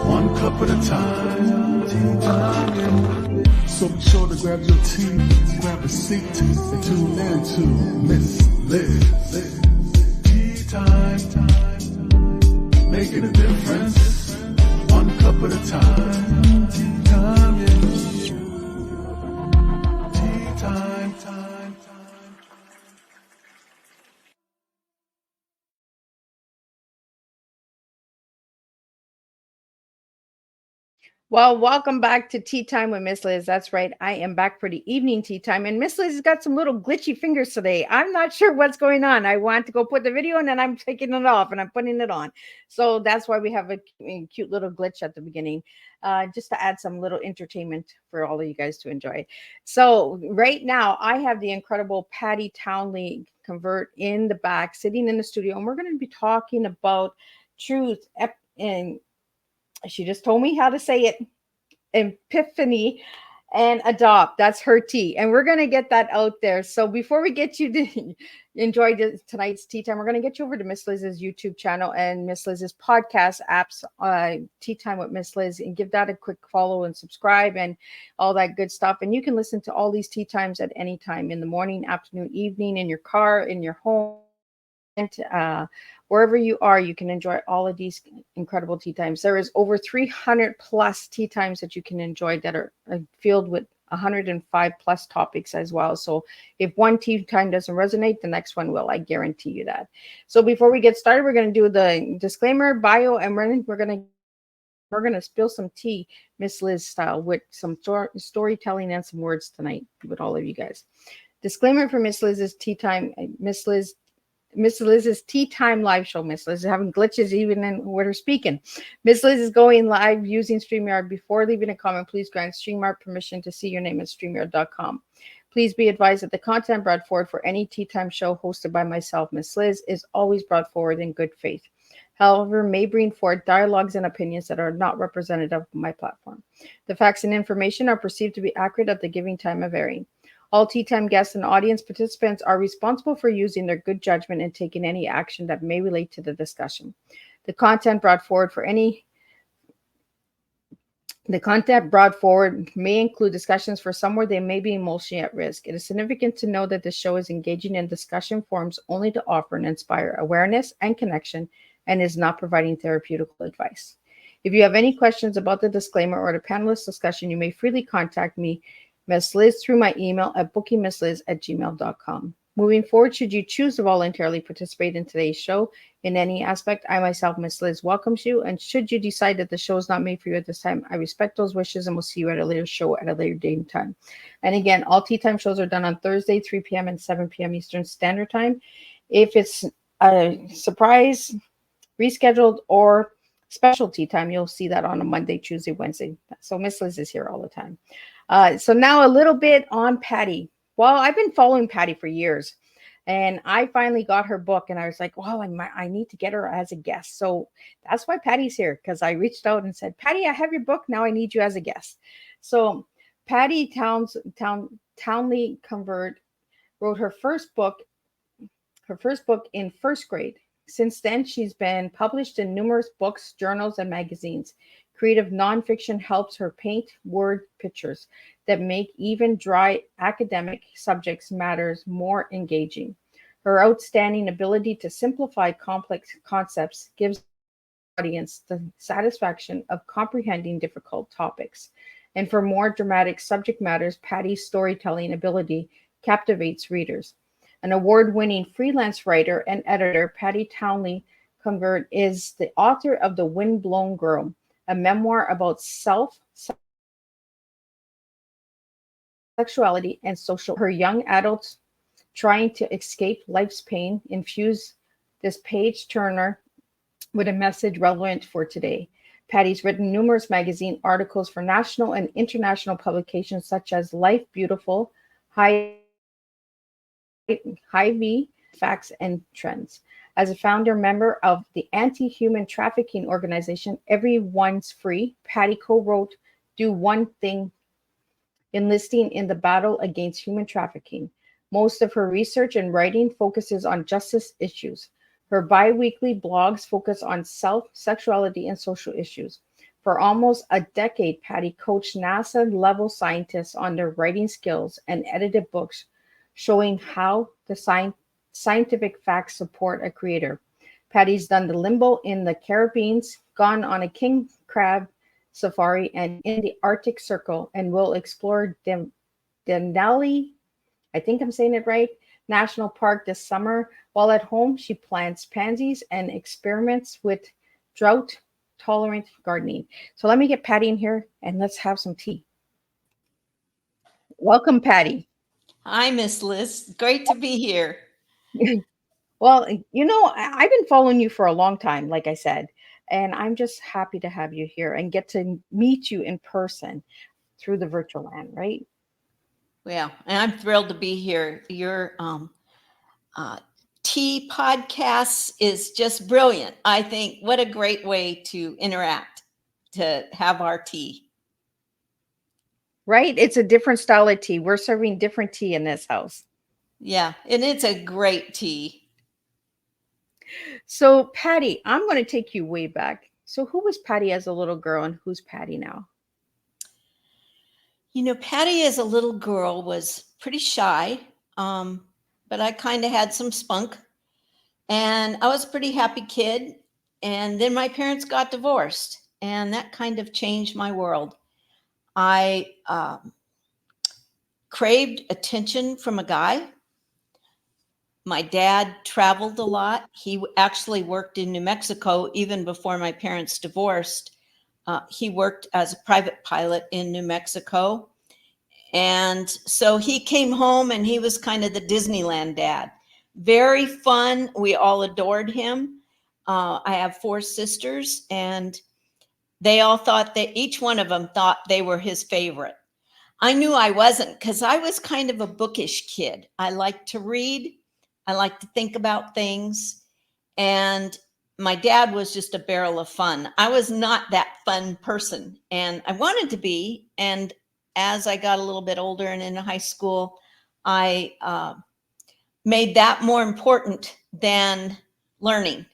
one cup at a time. Tea time. So be sure to grab your tea, grab a seat, and tune in to Miss Liz. Tea time. Making a difference, one cup at a time. Tea time, yeah. Tea time. Well, welcome back to Tea Time with Miss Liz. That's right. I am back for the evening tea time. And Miss Liz has got some little glitchy fingers today. I'm not sure what's going on. I want to go put the video and then I'm taking it off and I'm putting it on. So that's why we have a cute little glitch at the beginning, just to add some little entertainment for all of you guys to enjoy. So right now, I have the incredible Patti Townley Covert in the back, sitting in the studio. And we're going to be talking about truth and she just told me how to say it. Epiphany and adopt. That's her tea. And we're going to get that out there. So before we get you to enjoy tonight's tea time, we're going to get you over to Miss Liz's YouTube channel and Miss Liz's podcast apps, Tea Time with Miss Liz, and give that a quick follow and subscribe and all that good stuff. And you can listen to all these tea times at any time in the morning, afternoon, evening, in your car, in your home. Wherever you are, you can enjoy all of these incredible tea times. There is over 300 plus tea times that you can enjoy that are filled with 105 plus topics as well. So if one tea time doesn't resonate, the next one will. I guarantee you that. So before we get started, we're going to do the disclaimer, bio, and we're going to spill some tea, Miss Liz style, with some storytelling and some words tonight with all of you guys. Disclaimer for Miss Liz's tea time, Miss Liz's Tea Time live show. Miss Liz is having glitches even in what her speaking. Miss Liz is going live using StreamYard. Before leaving a comment, please grant StreamYard permission to see your name at StreamYard.com. Please be advised that the content brought forward for any Tea Time show hosted by myself, Miss Liz, is always brought forward in good faith. However, may bring forth dialogues and opinions that are not representative of my platform. The facts and information are perceived to be accurate at the giving time of airing. All Tea Time guests and audience participants are responsible for using their good judgment and taking any action that may relate to the discussion. The content brought forward may include discussions for some where they may be emotionally at risk. It is significant to know that the show is engaging in discussion forums only to offer and inspire awareness and connection and is not providing therapeutic advice. If you have any questions about the disclaimer or the panelist discussion, you may freely contact me, Miss Liz, through my email at bookingmissliz@gmail.com. Moving forward, should you choose to voluntarily participate in today's show in any aspect, I myself, Miss Liz, welcomes you. And should you decide that the show is not made for you at this time, I respect those wishes and will see you at a later show at a later date and time. And again, all Tea Time shows are done on Thursday, 3 p.m. and 7 p.m. Eastern Standard Time. If it's a surprise, rescheduled, or special tea time, you'll see that on a Monday, Tuesday, Wednesday. So Miss Liz is here all the time. So now a little bit on Patti. Well, I've been following Patti for years, and I finally got her book, and I was like, "Wow, I need to get her as a guest." So that's why Patti's here, because I reached out and said, "Patti, I have your book. Now I need you as a guest." So Patti Townley Covert wrote her first book in first grade. Since then, she's been published in numerous books, journals, and magazines. Creative nonfiction helps her paint word pictures that make even dry academic subjects matters more engaging. Her outstanding ability to simplify complex concepts gives the audience the satisfaction of comprehending difficult topics. And for more dramatic subject matters, Patti's storytelling ability captivates readers. An award-winning freelance writer and editor, Patti Townley Covert is the author of The Windblown Girl, a memoir about sexuality and social. Her young adults trying to escape life's pain infuse this page turner with a message relevant for today. Patti's written numerous magazine articles for national and international publications such as Life Beautiful, High V, Facts and Trends. As a founder member of the anti-human trafficking organization Everyone's Free, Patti co-wrote Do One Thing, enlisting in the battle against human trafficking. Most of her research and writing focuses on justice issues. Her bi-weekly blogs focus on self, sexuality, and social issues. For almost a decade, Patti coached NASA-level scientists on their writing skills and edited books showing how the scientific facts support a creator. Patti's done the limbo in the Caribbean, gone on a king crab safari and in the Arctic Circle, and will explore Denali, I think I'm saying it right, National Park this summer. While at home, she plants pansies and experiments with drought tolerant gardening. So let me get Patti in here and let's have some tea. Welcome, Patti. Hi, Miss Liz. Great to be here. Well, I've been following you for a long time, like I said, and I'm just happy to have you here and get to meet you in person through the virtual land, right? Well, and I'm thrilled to be here. Your tea podcast is just brilliant. I think what a great way to interact, to have our tea. Right? It's a different style of tea. We're serving different tea in this house. Yeah, and it's a great tea. So, Patti, I'm going to take you way back. So, who was Patti as a little girl and who's Patti now? You know, Patti as a little girl was pretty shy, but I kind of had some spunk. And I was a pretty happy kid. And then my parents got divorced, and that kind of changed my world. I craved attention from a guy. My dad traveled a lot. He actually worked in New Mexico even before my parents divorced. He worked as a private pilot in New Mexico. And so he came home and he was kind of the Disneyland dad. Very fun. We all adored him. I have 4 sisters, and they all thought that each one of them thought they were his favorite. I knew I wasn't, because I was kind of a bookish kid. I liked to read. I liked to think about things. And my dad was just a barrel of fun. I was not that fun person, and I wanted to be. And as I got a little bit older and in high school, I made that more important than learning.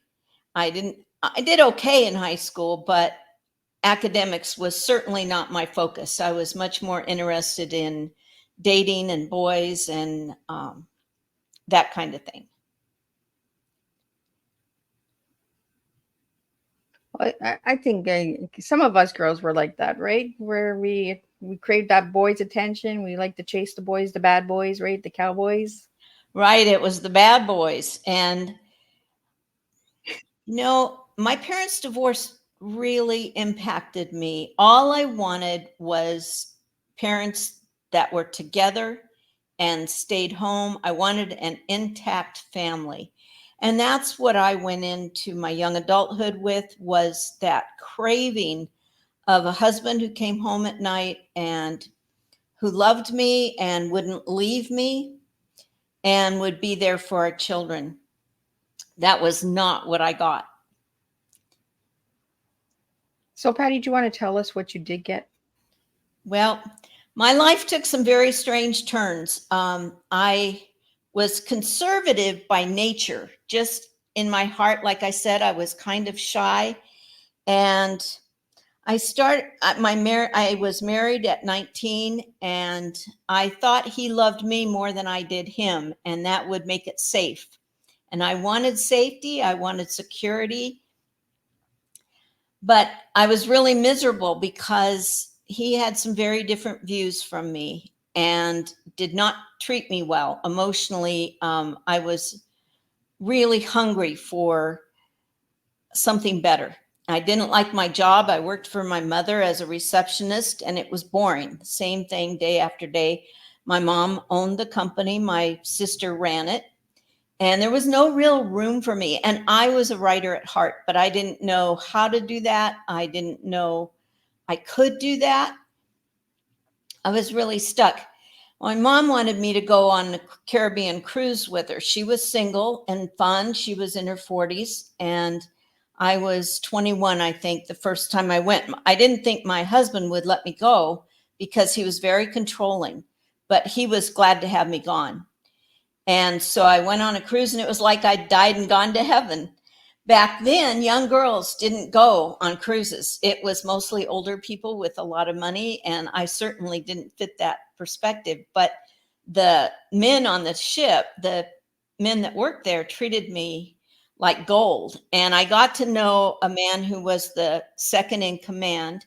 I did okay in high school, but academics was certainly not my focus. I was much more interested in dating and boys and that kind of thing. I think some of us girls were like that, right? Where we craved that boy's attention. We like to chase the boys, the bad boys, right? The cowboys. Right. It was the bad boys. And, my parents' divorce really impacted me. All I wanted was parents that were together and stayed home. I wanted an intact family. And that's what I went into my young adulthood with, was that craving of a husband who came home at night and who loved me and wouldn't leave me and would be there for our children. That was not what I got. So, Patti, do you want to tell us what you did get? Well, my life took some very strange turns. I was conservative by nature, just in my heart. Like I said, I was kind of shy. And I was married at 19, and I thought he loved me more than I did him, and that would make it safe. And I wanted safety. I wanted security. But I was really miserable because he had some very different views from me and did not treat me well emotionally. I was really hungry for something better. I didn't like my job. I worked for my mother as a receptionist, and it was boring. Same thing day after day. My mom owned the company. My sister ran it. And there was no real room for me. And I was a writer at heart, but I didn't know how to do that. I didn't know I could do that. I was really stuck. My mom wanted me to go on a Caribbean cruise with her. She was single and fun. She was in her 40s, and I was 21, I think, the first time I went. I didn't think my husband would let me go because he was very controlling, but he was glad to have me gone. And so I went on a cruise, and it was like I died and gone to heaven, back then, young girls didn't go on cruises. It was mostly older people with a lot of money, and I certainly didn't fit that perspective. But the men on the ship, the men that worked there, treated me like gold. And I got to know a man who was the second in command.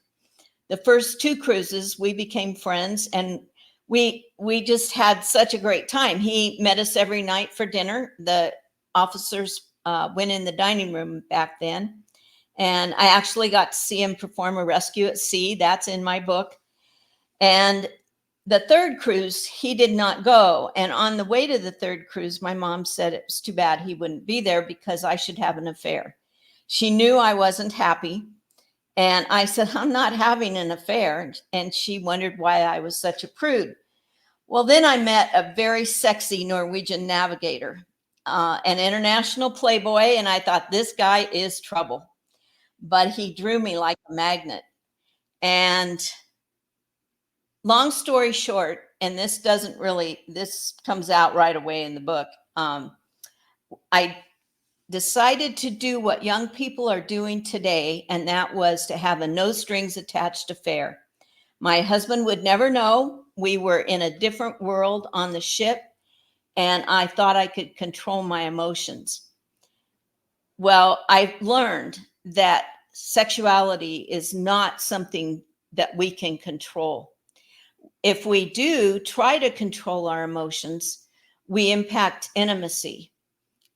The first two cruises, we became friends, and we just had such a great time. He met us every night for dinner. The officers went in the dining room back then, and I actually got to see him perform a rescue at sea. That's in my book. And the third cruise, he did not go. And on the way to the third cruise, my mom said it was too bad he wouldn't be there because I should have an affair. She knew I wasn't happy. And I said, I'm not having an affair. And she wondered why I was such a prude. Well, then I met a very sexy Norwegian navigator, an international playboy. And I thought, this guy is trouble. But he drew me like a magnet. And long story short, and this comes out right away in the book. I decided to do what young people are doing today, and that was to have a no strings attached affair. My husband would never know. We were in a different world on the ship, and I thought I could control my emotions. Well, I learned that sexuality is not something that we can control. If we do try to control our emotions, we impact intimacy.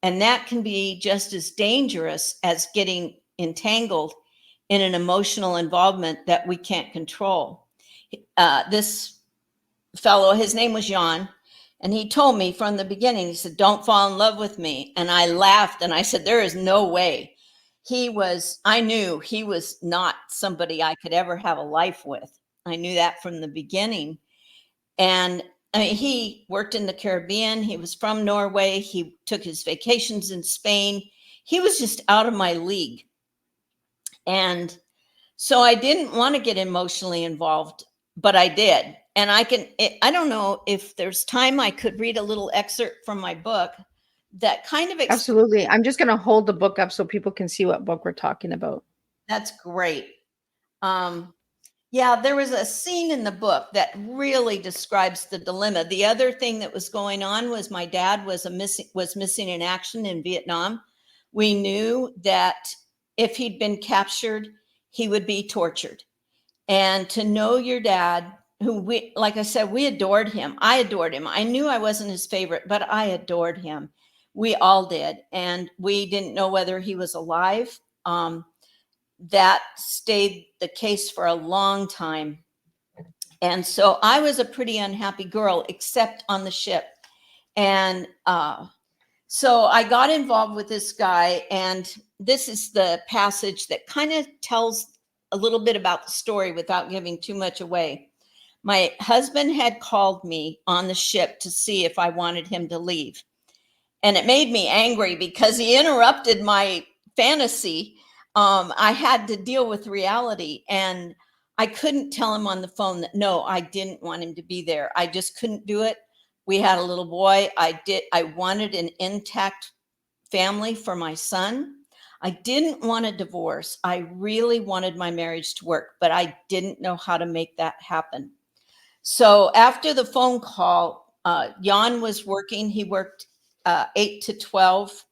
And that can be just as dangerous as getting entangled in an emotional involvement that we can't control. This fellow, his name was Jan, and he told me from the beginning, he said, don't fall in love with me. And I laughed and I said, there is no way. I knew he was not somebody I could ever have a life with. I knew that from the beginning. And I mean, he worked in the Caribbean. He was from Norway. He took his vacations in Spain. He was just out of my league. And so I didn't want to get emotionally involved, but I did. And I don't know if there's time, I could read a little excerpt from my book that kind of Absolutely. I'm just going to hold the book up so people can see what book we're talking about. That's great. Yeah, there was a scene in the book that really describes the dilemma. The other thing that was going on was my dad was missing in action in Vietnam. We knew that if he'd been captured, he would be tortured. And to know your dad, who like I said, we adored him. I adored him. I knew I wasn't his favorite, but I adored him. We all did. And we didn't know whether he was alive. That stayed the case for a long time. And so I was a pretty unhappy girl, except on the ship. And so I got involved with this guy. And this is the passage that kind of tells a little bit about the story without giving too much away. My husband had called me on the ship to see if I wanted him to leave. And it made me angry because he interrupted my fantasy. I had to deal with reality, and I couldn't tell him on the phone that, no, I didn't want him to be there. I just couldn't do it. We had a little boy. I wanted an intact family for my son. I didn't want a divorce. I really wanted my marriage to work, but I didn't know how to make that happen. So after the phone call, Jan was working. He worked 8 to 12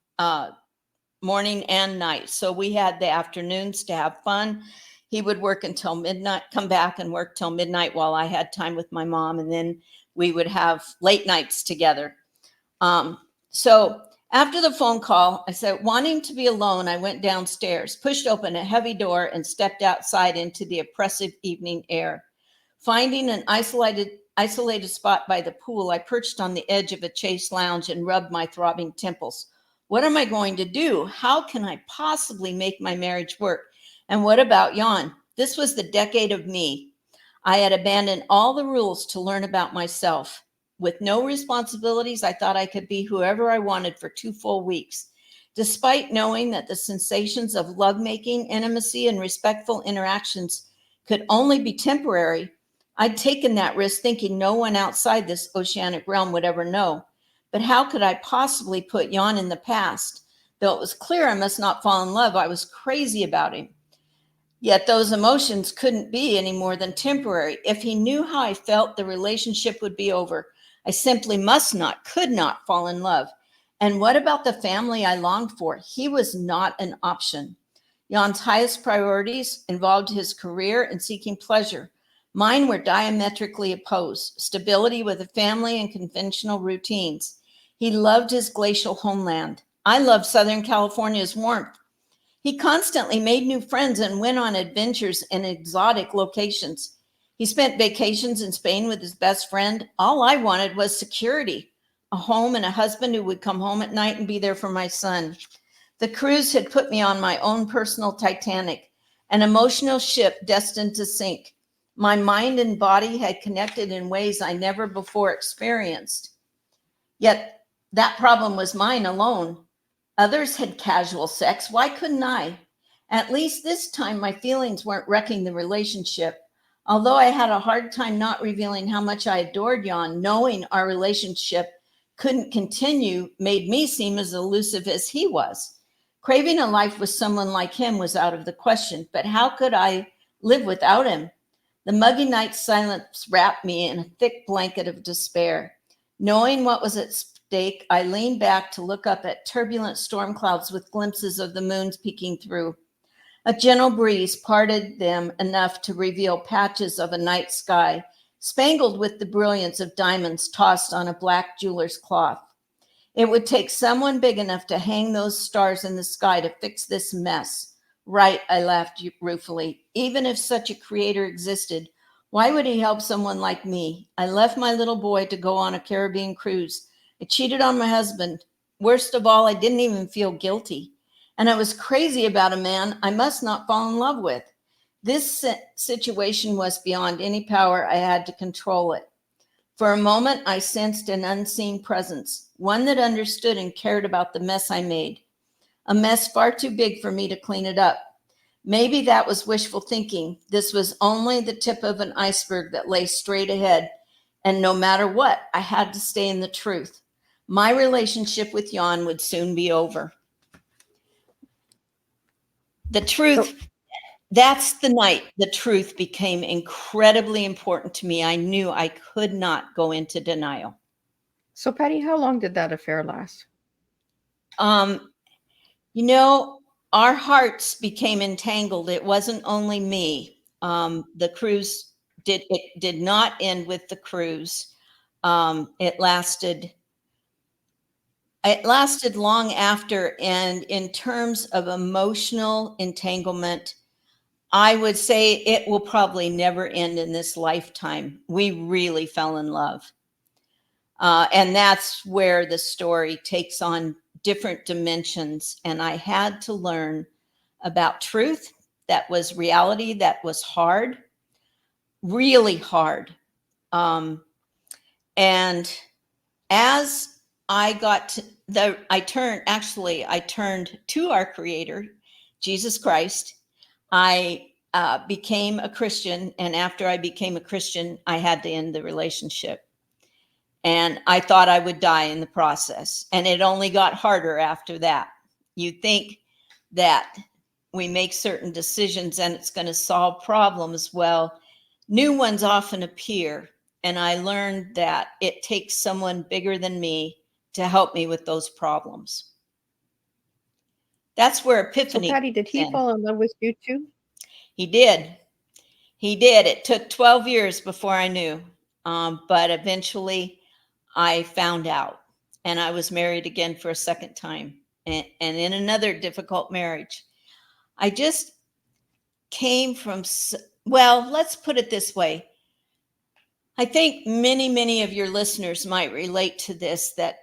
morning and night. So we had the afternoons to have fun. He would work until midnight, come back and work till midnight while I had time with my mom. And then we would have late nights together. So after the phone call, I said, wanting to be alone, I went downstairs, pushed open a heavy door, and stepped outside into the oppressive evening air. Finding an isolated spot by the pool, I perched on the edge of a chaise lounge and rubbed my throbbing temples. What am I going to do? How can I possibly make my marriage work? And what about Jan? This was the decade of me. I had abandoned all the rules to learn about myself. With no responsibilities, I thought I could be whoever I wanted for 2 full weeks. Despite knowing that the sensations of lovemaking, intimacy, and respectful interactions could only be temporary, I'd taken that risk thinking no one outside this oceanic realm would ever know. But how could I possibly put Jan in the past? Though it was clear I must not fall in love, I was crazy about him. Yet those emotions couldn't be any more than temporary. If he knew how I felt, the relationship would be over. I simply must not, could not fall in love. And what about the family I longed for? He was not an option. Jan's highest priorities involved his career and seeking pleasure. Mine were diametrically opposed: stability with a family and conventional routines. He loved his glacial homeland. I loved Southern California's warmth. He constantly made new friends and went on adventures in exotic locations. He spent vacations in Spain with his best friend. All I wanted was security, a home, and a husband who would come home at night and be there for my son. The cruise had put me on my own personal Titanic, an emotional ship destined to sink. My mind and body had connected in ways I never before experienced. Yet that problem was mine alone. Others had casual sex. Why couldn't I? At least this time, my feelings weren't wrecking the relationship. Although I had a hard time not revealing how much I adored Jan, knowing our relationship couldn't continue made me seem as elusive as he was. Craving a life with someone like him was out of the question, but how could I live without him? The muggy night silence wrapped me in a thick blanket of despair. Knowing what was at stake, I leaned back to look up at turbulent storm clouds with glimpses of the moons peeking through. A gentle breeze parted them enough to reveal patches of a night sky, spangled with the brilliance of diamonds tossed on a black jeweler's cloth. It would take someone big enough to hang those stars in the sky to fix this mess. Right, I laughed ruefully. Even if such a creator existed, why would he help someone like me? I left my little boy to go on a Caribbean cruise. I cheated on my husband. Worst of all, I didn't even feel guilty. And I was crazy about a man I must not fall in love with. This situation was beyond any power I had to control it. For a moment, I sensed an unseen presence, one that understood and cared about the mess I made, a mess far too big for me to clean it up. Maybe that was wishful thinking. This was only the tip of an iceberg that lay straight ahead, and no matter what, I had to stay in the truth. My relationship with Jan would soon be over. The truth, that's the night the truth became incredibly important to me. I knew I could not go into denial. So, Patty, how long did that affair last? You know, our hearts became entangled. It wasn't only me. The cruise did not end with the cruise. It lasted long after. And in terms of emotional entanglement, I would say it will probably never end in this lifetime. We really fell in love. And that's where the story takes on different dimensions. And I had to learn about truth. That was reality. That was hard, really hard. And as I got to I turned to our Creator, Jesus Christ. I became a Christian. And after I became a Christian, I had to end the relationship. And I thought I would die in the process. And it only got harder after that. You think that we make certain decisions and it's going to solve problems. Well, new ones often appear. And I learned that it takes someone bigger than me to help me with those problems. That's where epiphany. So, Patty, did he fall in love with you too? He did. He did. It took 12 years before I knew. But eventually I found out, and I was married again for a second time, and in another difficult marriage. I just came from, well, let's put it this way. I think many of your listeners might relate to this, that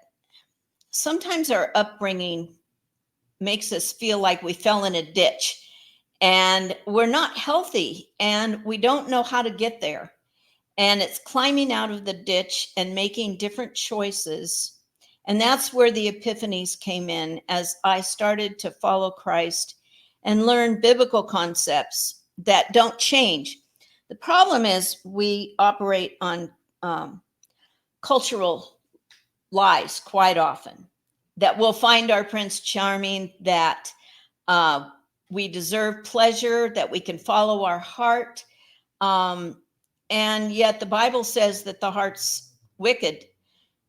sometimes our upbringing makes us feel like we fell in a ditch and we're not healthy and we don't know how to get there. And it's climbing out of the ditch and making different choices. And that's where the epiphanies came in as I started to follow Christ and learn biblical concepts that don't change. The problem is we operate on cultural lies quite often that we'll find our Prince Charming, that we deserve pleasure, that we can follow our heart. And yet the Bible says that the heart's wicked,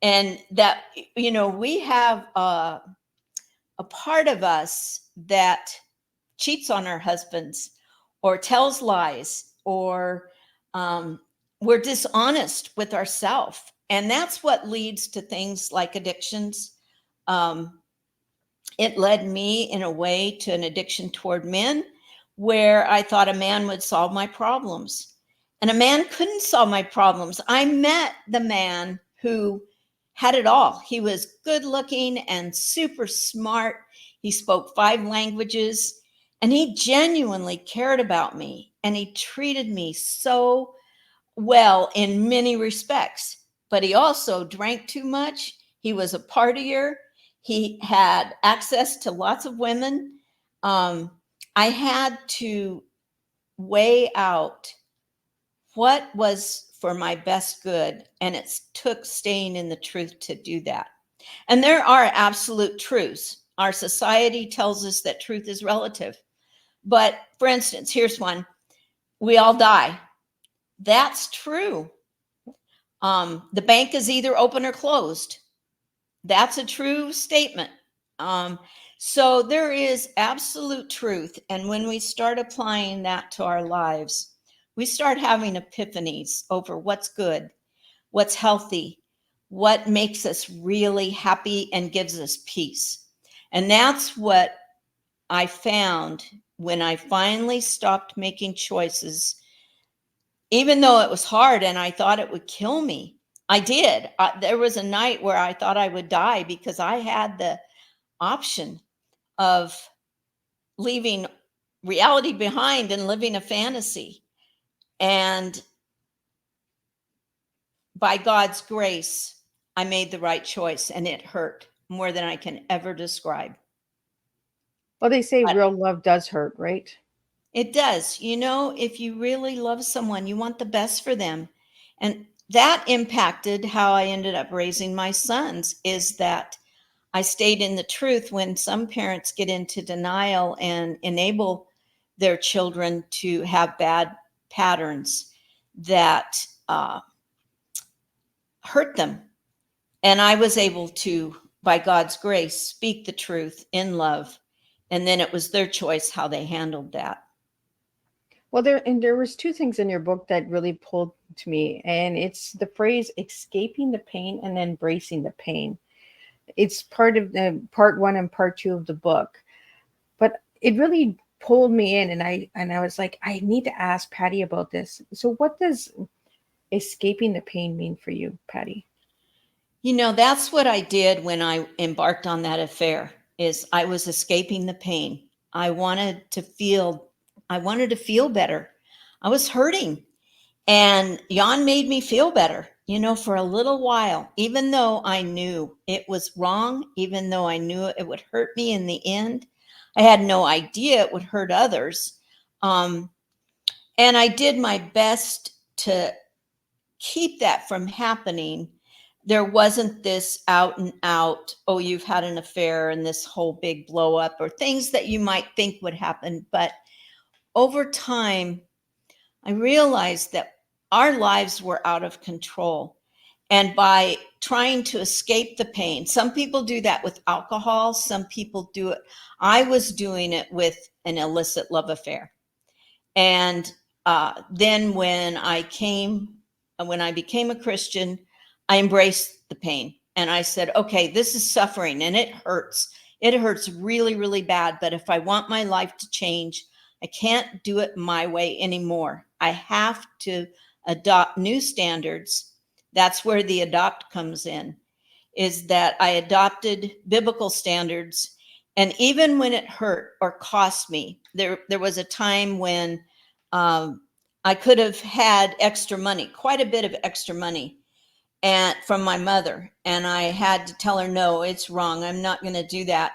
and that, we have a part of us that cheats on our husbands or tells lies, or we're dishonest with ourselves. And that's what leads to things like addictions. It led me in a way to an addiction toward men, where I thought a man would solve my problems. And a man couldn't solve my problems. I met the man who had it all. He was good looking and super smart. He spoke 5 languages, and he genuinely cared about me. And he treated me so well in many respects. But he also drank too much. He was a partier. He had access to lots of women. I had to weigh out what was for my best good, and it took staying in the truth to do that. And there are absolute truths. Our society tells us that truth is relative. But for instance, here's one: we all die. That's true. The bank is either open or closed. That's a true statement. So there is absolute truth. And when we start applying that to our lives, we start having epiphanies over what's good, what's healthy, what makes us really happy and gives us peace. And that's what I found when I finally stopped making choices, even though it was hard and I thought it would kill me. I did. There was a night where I thought I would die, because I had the option of leaving reality behind and living a fantasy. And by God's grace, I made the right choice, and it hurt more than I can ever describe. Well, they say But real love does hurt, right? it does. If you really love someone, you want the best for them. And that impacted how I ended up raising my sons, is that I stayed in the truth when some parents get into denial and enable their children to have bad patterns that hurt them. And I was able to, by God's grace, speak the truth in love. And then it was their choice how they handled that. Well, there was 2 things in your book that really pulled to me, and it's the phrase escaping the pain and embracing the pain. It's part of the part 1 and part 2 of the book, but it really pulled me in, and I was like, I need to ask Patti about this. So what does escaping the pain mean for you, Patti? That's what I did when I embarked on that affair, is I was escaping the pain. I wanted to feel better. I was hurting, and Jan made me feel better, for a little while, even though I knew it was wrong, even though I knew it would hurt me in the end. I had no idea it would hurt others. And I did my best to keep that from happening. There wasn't this out and out, oh, you've had an affair, and this whole big blow up, or things that you might think would happen. But over time, I realized that our lives were out of control. And by trying to escape the pain, some people do that with alcohol, some people do it. I was doing it with an illicit love affair. And then when I became a Christian, I embraced the pain. And I said, okay, this is suffering and it hurts. It hurts really, really bad. But if I want my life to change, I can't do it my way anymore. I have to adopt new standards. That's where the adopt comes in, is that I adopted biblical standards. And even when it hurt or cost me, there was a time when I could have had extra money, quite a bit of extra money, and from my mother. And I had to tell her, no, it's wrong. I'm not going to do that.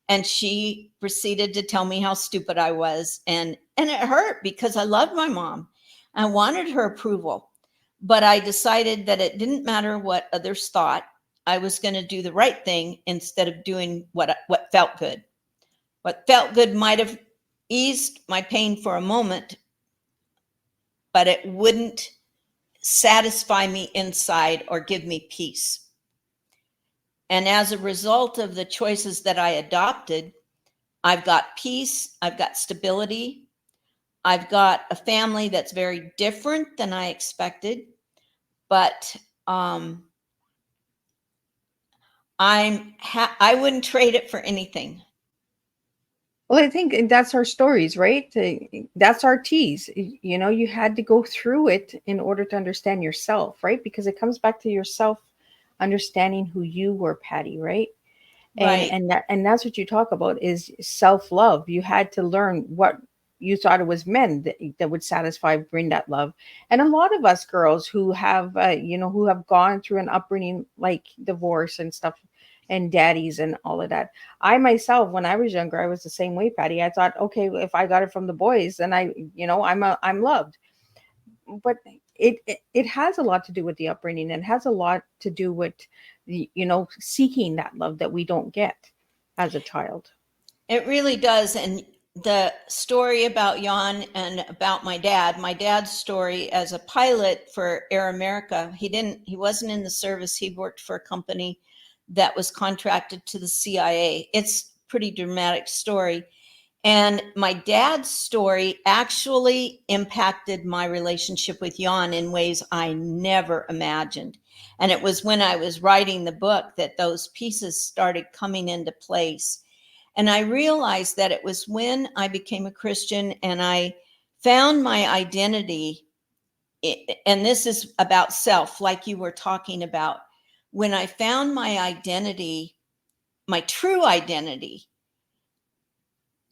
And she proceeded to tell me how stupid I was. And it hurt because I loved my mom. I wanted her approval. But I decided that it didn't matter what others thought. I was going to do the right thing instead of doing what felt good. What felt good might have eased my pain for a moment, but it wouldn't satisfy me inside or give me peace. And as a result of the choices that I adopted, I've got peace, I've got stability, I've got a family that's very different than I expected, but I wouldn't trade it for anything. Well, I think that's our stories, right? That's our teas. You know, you had to go through it in order to understand yourself, right? Because it comes back to yourself understanding who you were, Patti, right? Right. And that's what you talk about is self-love. You had to learn what you thought it was men that would satisfy, bring that love. And a lot of us girls who have who have gone through an upbringing like divorce and stuff, and daddies and all of that. I myself, when I was younger, I was the same way, Patti. I thought, okay, if I got it from the boys, then I'm loved. But it has a lot to do with the upbringing, and has a lot to do with seeking that love that we don't get as a child. It really does. And the story about Jan and about my dad's story as a pilot for Air America, he wasn't in the service. He worked for a company that was contracted to the CIA. It's a pretty dramatic story. And my dad's story actually impacted my relationship with Jan in ways I never imagined. And it was when I was writing the book that those pieces started coming into place. And I realized that it was when I became a Christian and I found my identity. And this is about self, like you were talking about. When I found my identity, my true identity,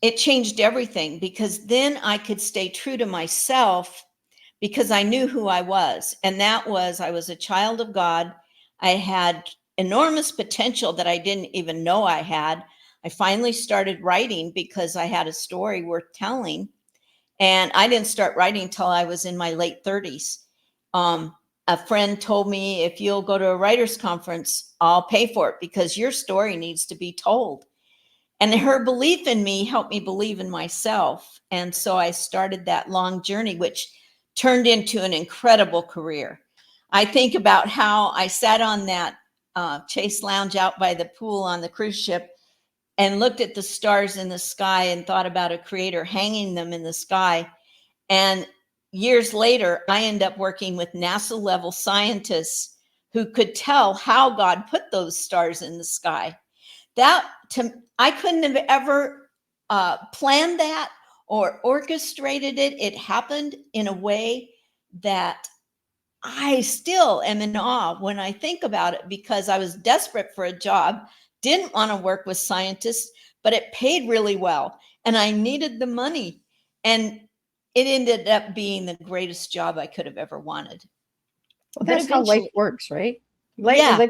it changed everything, because then I could stay true to myself because I knew who I was. And that was, I was a child of God. I had enormous potential that I didn't even know I had. I finally started writing because I had a story worth telling. And I didn't start writing until I was in my late 30s. A friend told me, if you'll go to a writer's conference, I'll pay for it because your story needs to be told. And her belief in me helped me believe in myself. And so I started that long journey, which turned into an incredible career. I think about how I sat on that Chase Lounge out by the pool on the cruise ship and looked at the stars in the sky and thought about a creator hanging them in the sky. And years later, I end up working with NASA level scientists who could tell how God put those stars in the sky. I couldn't have ever planned that or orchestrated it. It happened in a way that I still am in awe when I think about it, because I was desperate for a job, didn't want to work with scientists, but it paid really well and I needed the money. And it ended up being the greatest job I could have ever wanted. Well, But that's how life eventually, works, right? yeah,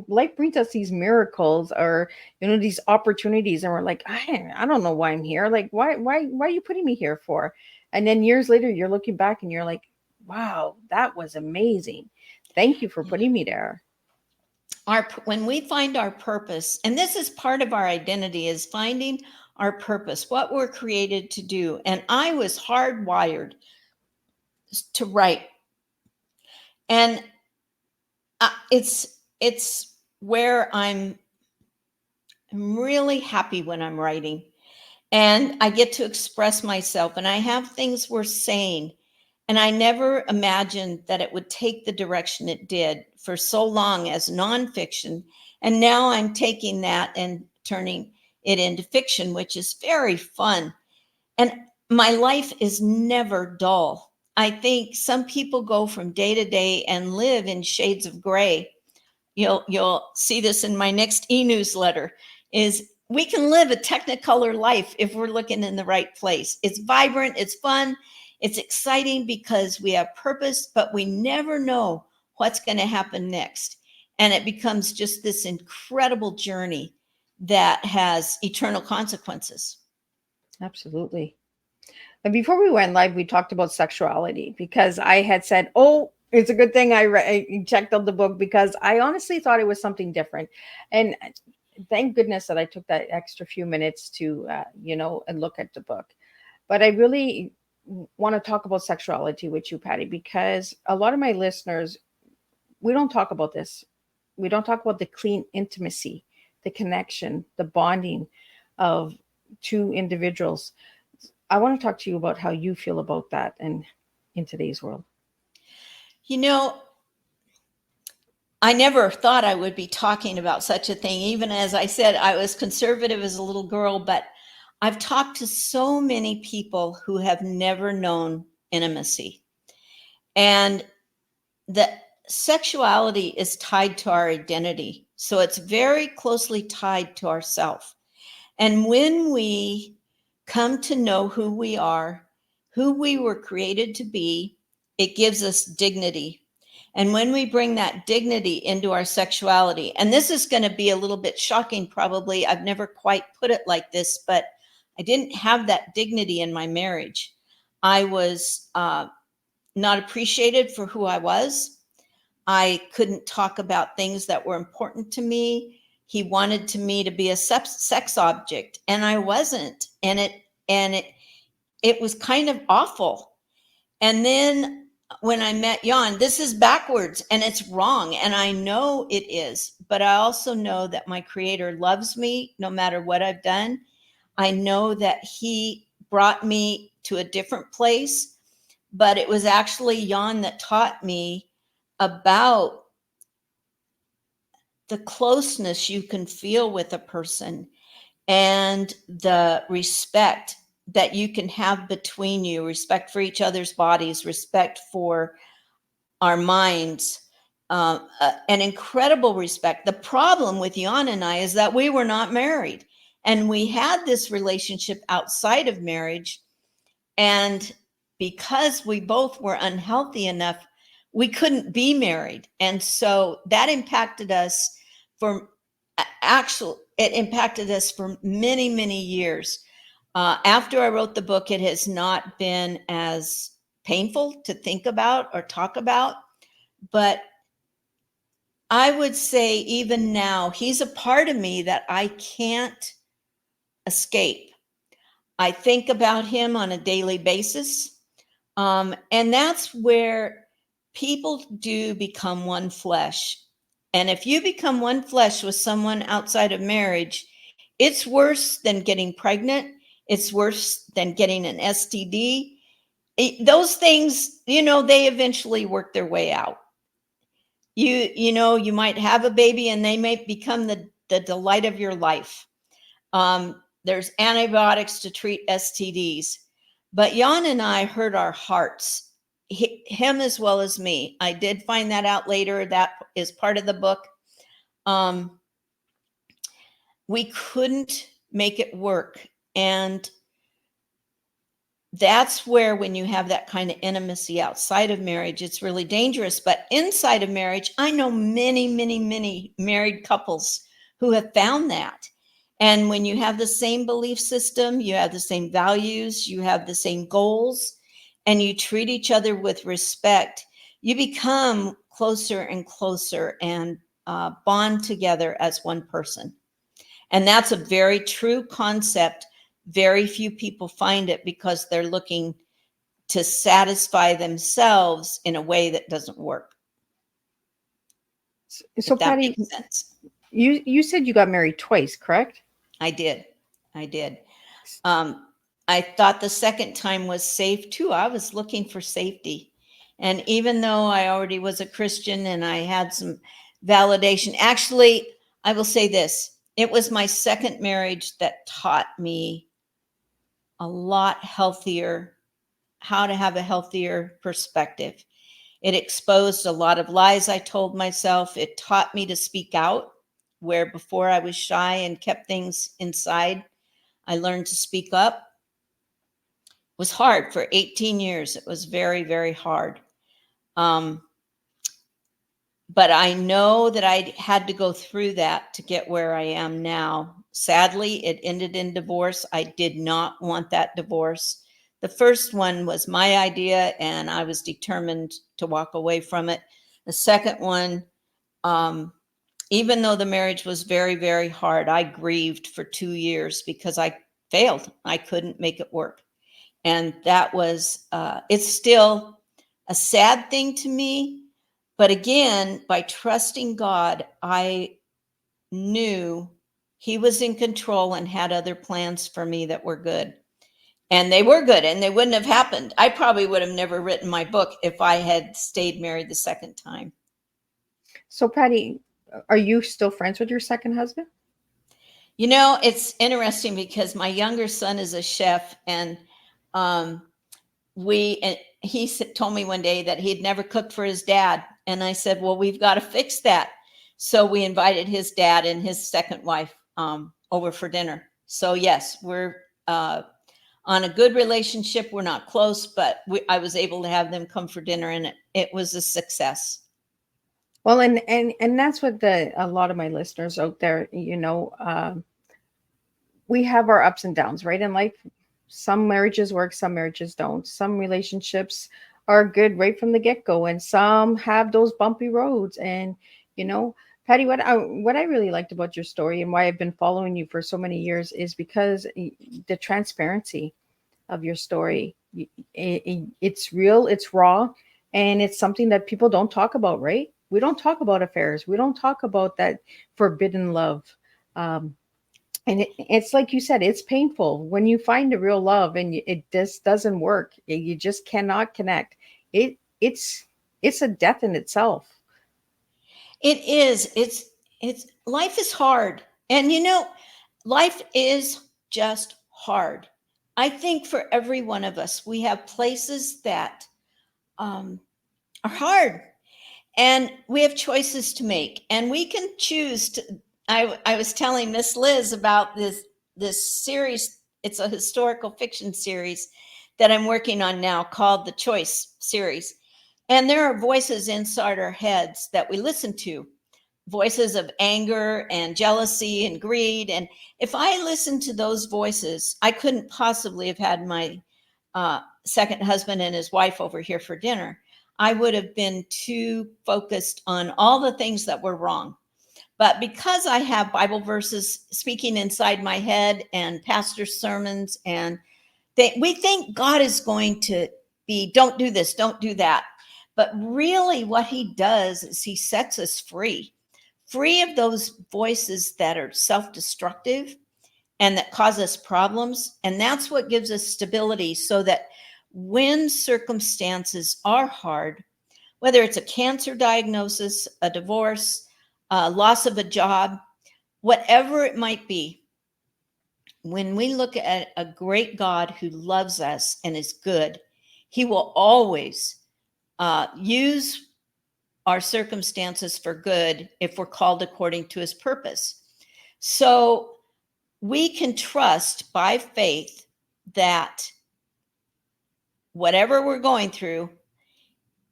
Life brings us these miracles, or these opportunities, and we're like, I don't know why I'm here. Like, why are you putting me here for? And then years later, you're looking back and you're like, wow, that was amazing. Thank you for putting me there. when we find our purpose, and this is part of our identity, is finding our purpose, what we're created to do. And I was hardwired to write. And it's where I'm really happy when I'm writing, and I get to express myself, and I have things worth saying. And I never imagined that it would take the direction it did for so long as nonfiction. And now I'm taking that and turning it into fiction, which is very fun. And my life is never dull. I think some people go from day to day and live in shades of gray. You'll see this in my next e-newsletter, is we can live a technicolor life if we're looking in the right place. It's vibrant, it's fun, it's exciting because we have purpose, but we never know what's going to happen next. And it becomes just this incredible journey that has eternal consequences. Absolutely. And before we went live, we talked about sexuality, because I had said, oh, It's a good thing I checked out the book, because I honestly thought it was something different. And thank goodness that I took that extra few minutes to, and look at the book. But I really want to talk about sexuality with you, Patty, because a lot of my listeners, we don't talk about this. We don't talk about the clean intimacy, the connection, the bonding of two individuals. I want to talk to you about how you feel about that and in today's world. You know, I never thought I would be talking about such a thing. Even as I said, I was conservative as a little girl, but I've talked to so many people who have never known intimacy. And the sexuality is tied to our identity. So it's very closely tied to ourself. And when we come to know who we are, who we were created to be, it gives us dignity. And when we bring that dignity into our sexuality, and this is going to be a little bit shocking, probably, I've never quite put it like this, but I didn't have that dignity in my marriage. I was not appreciated for who I was. I couldn't talk about things that were important to me. He wanted me to be a sex object, and I wasn't. And it was kind of awful. And then when I met Jan, this is backwards and it's wrong. And I know it is, but I also know that my Creator loves me no matter what I've done. I know that He brought me to a different place, but it was actually Jan that taught me about the closeness you can feel with a person and the respect that you can have between you, respect for each other's bodies, respect for our minds, an incredible respect. The problem with Jan and I is that we were not married, and we had this relationship outside of marriage. And because we both were unhealthy enough, we couldn't be married. And so that impacted us it impacted us for many, many years. After I wrote the book, it has not been as painful to think about or talk about. But I would say even now, he's a part of me that I can't escape. I think about him on a daily basis. And that's where people do become one flesh. And if you become one flesh with someone outside of marriage, it's worse than getting pregnant. It's worse than getting an STD. Those things, they eventually work their way out. You might have a baby and they may become the delight of your life. There's antibiotics to treat STDs. But Jan and I hurt our hearts, him as well as me. I did find that out later. That is part of the book. We couldn't make it work. And that's where, when you have that kind of intimacy outside of marriage, it's really dangerous. But inside of marriage, I know many, many, many married couples who have found that. And when you have the same belief system, you have the same values, you have the same goals, and you treat each other with respect, you become closer and closer and bond together as one person. And that's a very true concept. Very few people find it because they're looking to satisfy themselves in a way that doesn't work. So Patty, makes sense. You said you got married twice, correct? I did. I thought the second time was safe too. I was looking for safety. And even though I already was a Christian and I had some validation, actually, I will say this. It was my second marriage that taught me a lot healthier, how to have a healthier perspective. It exposed a lot of lies I told myself. It taught me to speak out where before I was shy and kept things inside. I learned to speak up. It was hard for 18 years. It was very, very hard. But I know that I had to go through that to get where I am now. Sadly, it ended in divorce. I did not want that divorce. The first one was my idea, and I was determined to walk away from it. The second one, even though the marriage was very, very hard, I grieved for 2 years because I failed. I couldn't make it work. And that was, it's still a sad thing to me. But again, by trusting God, I knew He was in control and had other plans for me that were good. And they were good, and they wouldn't have happened. I probably would have never written my book if I had stayed married the second time. So, Patti, are you still friends with your second husband? You know, it's interesting because my younger son is a chef, and he told me one day that he'd never cooked for his dad. And I said, well, we've got to fix that. So we invited his dad and his second wife over for dinner. So yes, we're on a good relationship. We're not close, but I was able to have them come for dinner, and it was a success. Well, and that's what a lot of my listeners out there, we have our ups and downs, right? In life, some marriages work, some marriages don't. Some relationships are good right from the get-go, and some have those bumpy roads. And Patti, what I really liked about your story and why I've been following you for so many years is because the transparency of your story. It's real, it's raw, and it's something that people don't talk about, right? We don't talk about affairs. We don't talk about that forbidden love. And it's like you said, it's painful when you find a real love and it just doesn't work. You just cannot connect. It's a death in itself. It is. It's life is hard. And life is just hard. I think for every one of us, we have places that are hard, and we have choices to make, and we can choose to. I was telling Miss Liz about this series. It's a historical fiction series that I'm working on now called the Choice series. And there are voices inside our heads that we listen to, voices of anger and jealousy and greed. And if I listened to those voices, I couldn't possibly have had my second husband and his wife over here for dinner. I would have been too focused on all the things that were wrong. But because I have Bible verses speaking inside my head and pastor's sermons, and we think God is going to be, don't do this, don't do that. But really what He does is He sets us free of those voices that are self-destructive and that cause us problems. And that's what gives us stability, so that when circumstances are hard, whether it's a cancer diagnosis, a divorce, loss of a job, whatever it might be, when we look at a great God who loves us and is good, He will always use our circumstances for good if we're called according to His purpose. So we can trust by faith that whatever we're going through,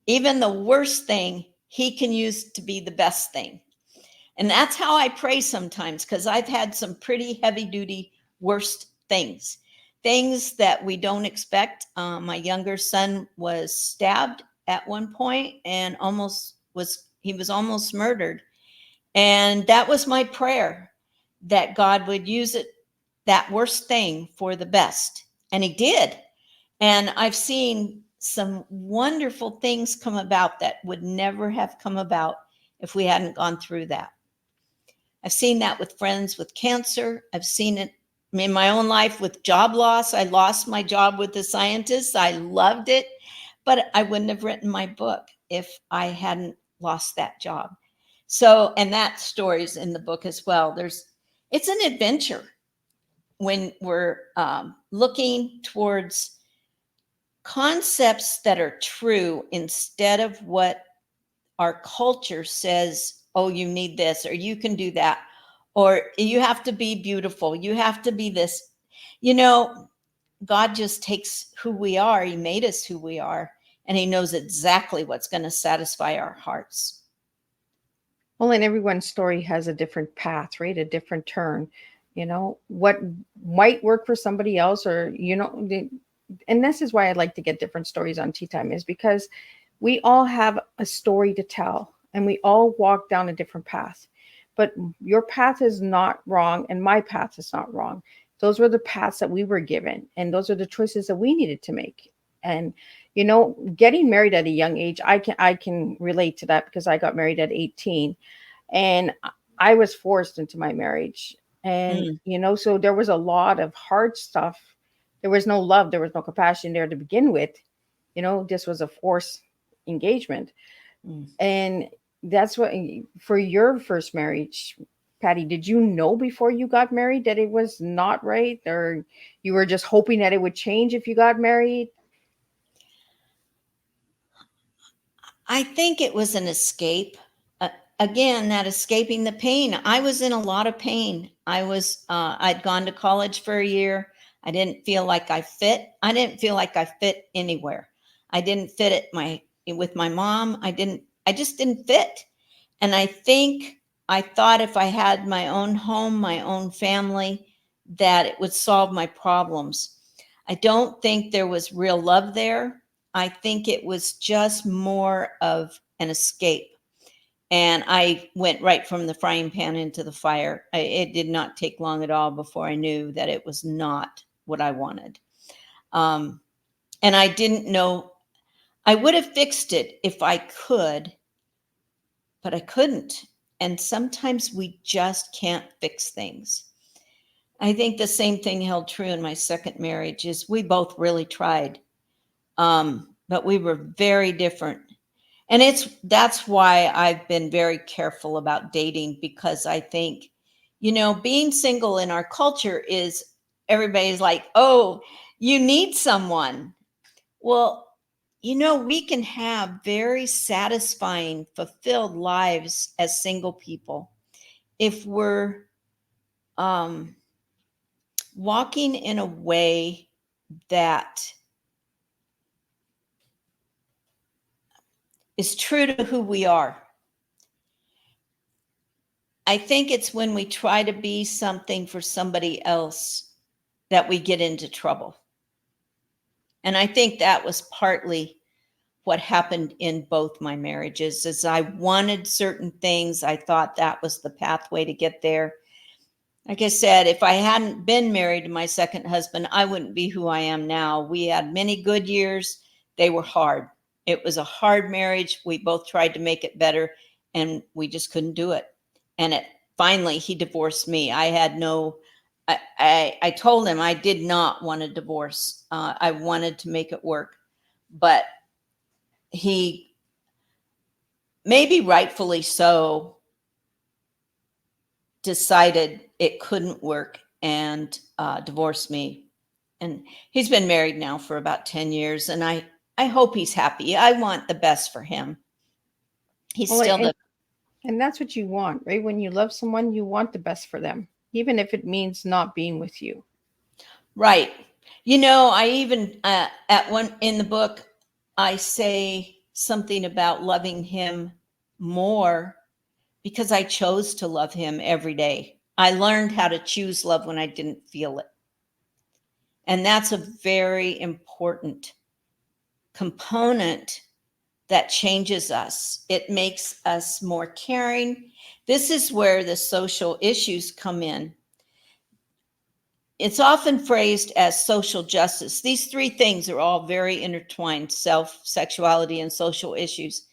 even the worst thing, He can use to be the best thing. And that's how I pray sometimes, because I've had some pretty heavy duty worst things that we don't expect. My younger son was stabbed at one point and he was almost murdered. And that was my prayer, that God would use that worst thing for the best. And He did. And I've seen some wonderful things come about that would never have come about if we hadn't gone through that. I've seen that with friends with cancer. I've seen it in my own life with job loss. I lost my job with the scientists. I loved it, but I wouldn't have written my book if I hadn't lost that job. So, and that story's in the book as well. It's an adventure when we're looking towards concepts that are true instead of what our culture says. Oh, you need this, or you can do that, or you have to be beautiful. You have to be this. God just takes who we are. He made us who we are, and He knows exactly what's going to satisfy our hearts. Well, and everyone's story has a different path, right? A different turn. What might work for somebody else, or and this is why I like to get different stories on Tea Time, is because we all have a story to tell and we all walk down a different path. But your path is not wrong and my path is not wrong. Those were the paths that we were given, and those are the choices that we needed to make. And getting married at a young age, I can relate to that because I got married at 18, and I was forced into my marriage. And Mm, so there was a lot of hard stuff. There was no love, there was no compassion there to begin with. This was a forced engagement. mm. And that's what, for your first marriage, Patty, did you know before you got married that it was not right, or you were just hoping that it would change if you got married? I think it was an escape. Again, that escaping the pain. I was in a lot of pain. I'd gone to college for a year. I didn't feel like I fit. I didn't feel like I fit anywhere. I didn't fit with my mom. I just didn't fit. And I think I thought if I had my own home, my own family, that it would solve my problems. I don't think there was real love there. I think it was just more of an escape. And I went right from the frying pan into the fire. It did not take long at all before I knew that it was not what I wanted. Um, and I didn't know, I would have fixed it if I could, but I couldn't. And sometimes we just can't fix things. I think the same thing held true in my second marriage. Is we both really tried, but we were very different. And that's why I've been very careful about dating, because I think, being single in our culture is, everybody's like, oh, you need someone. Well, we can have very satisfying, fulfilled lives as single people if we're um, walking in a way that is true to who we are. I think it's when we try to be something for somebody else that we get into trouble. And I think that was partly what happened in both my marriages. Is I wanted certain things. I thought that was the pathway to get there. Like I said, if I hadn't been married to my second husband, I wouldn't be who I am now. We had many good years. They were hard. It was a hard marriage. We both tried to make it better, and we just couldn't do it. And finally, he divorced me. I told him I did not want a divorce. I wanted to make it work. But he, maybe rightfully so, decided it couldn't work and divorced me. And he's been married now for about 10 years. And I hope he's happy. I want the best for him. He's Well, still and that's what you want, right? When you love someone, you want the best for them, even if it means not being with you. right. I even at one in the book, I say something about loving him more because I chose to love him every day. I learned how to choose love when I didn't feel it. And that's a very important component that changes us. It makes us more caring. This is where the social issues come in. It's often phrased as social justice. These three things are all very intertwined: self, sexuality, and social issues.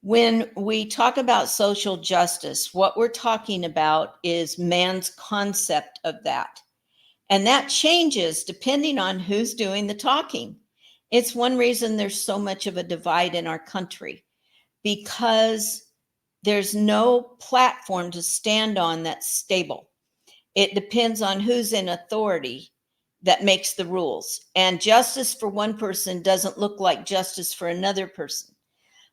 When we talk about social justice, what we're talking about is man's concept of that. And that changes depending on who's doing the talking. It's one reason there's so much of a divide in our country, because there's no platform to stand on that's stable. It depends on who's in authority that makes the rules. And justice for one person doesn't look like justice for another person.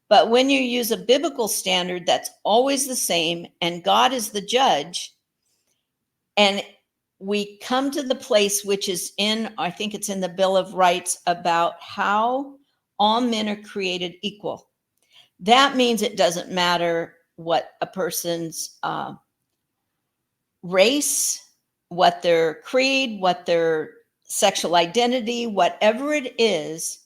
But when you use a biblical standard that's always the same, and God is the judge, and we come to the place which is I think it's in the Bill of Rights, about how all men are created equal. That means it doesn't matter what a person's race, what their creed, what their sexual identity, whatever it is.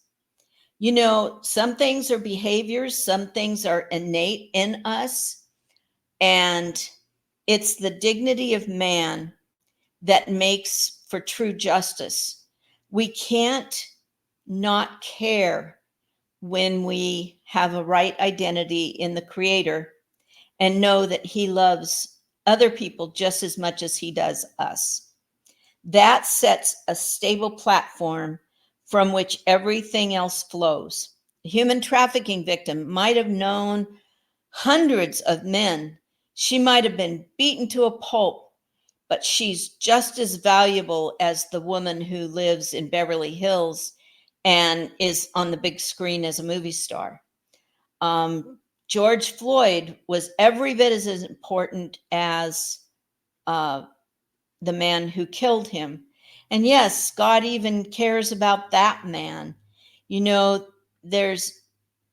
You know, some things are behaviors, some things are innate in us, and it's the dignity of man that makes for true justice. We can't not care when we have a right identity in the Creator and know that He loves other people just as much as He does us. That sets a stable platform from which everything else flows. A human trafficking victim might have known hundreds of men. She might have been beaten to a pulp, but she's just as valuable as the woman who lives in Beverly Hills and is on the big screen as a movie star. George Floyd was every bit as important as the man who killed him. And yes, God even cares about that man. You know, there's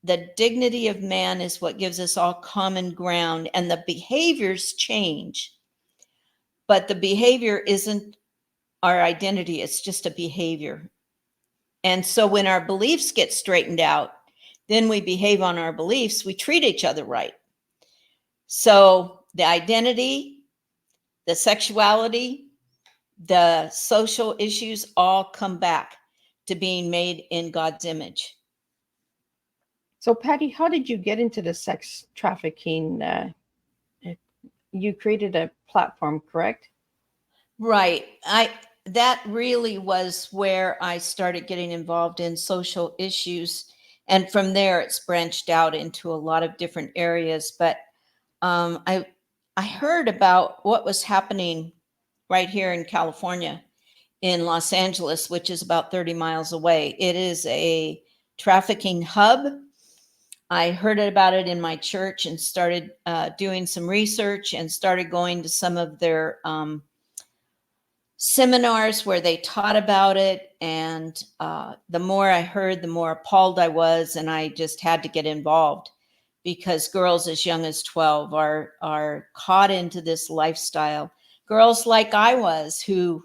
the dignity of man is what gives us all common ground, and the behaviors change. But the behavior isn't our identity, it's just a behavior. And so when our beliefs get straightened out, then we behave on our beliefs, we treat each other right. So the identity, the sexuality, the social issues all come back to being made in God's image. So, Patti, how did you get into the sex trafficking? You created a platform, correct? Right. That really was where I started getting involved in social issues. And from there, it's branched out into a lot of different areas. But I heard about what was happening right here in California, in Los Angeles, which is about 30 miles away. It is a trafficking hub. I heard about it in my church and started doing some research and started going to some of their seminars where they taught about it. And the more I heard, the more appalled I was. And I just had to get involved because girls as young as 12 are caught into this lifestyle. Girls like I was who